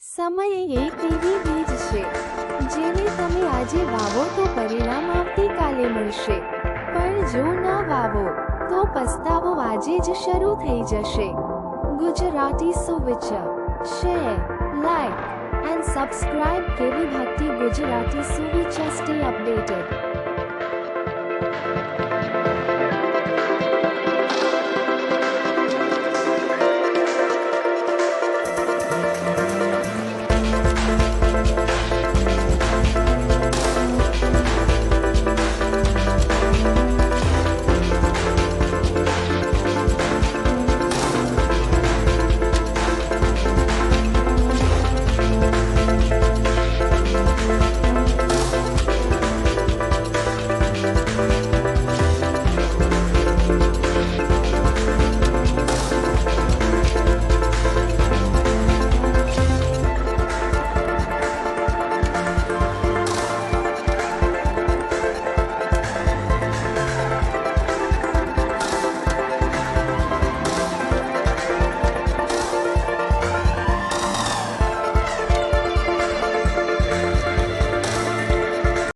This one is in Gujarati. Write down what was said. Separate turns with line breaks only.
સમય એક એવી બીજ છે જેને તમે આજે વાવો તો પરિણામ આવતીકાલે મળશે, પણ જો ન વાવો તો પસ્તાવો આજે જ શરૂ થઈ જશે. ગુજરાતી સુવિચાર. Share, like and subscribe. કેવી ભક્તિ ગુજરાતી સુવિચાર. Stay updated.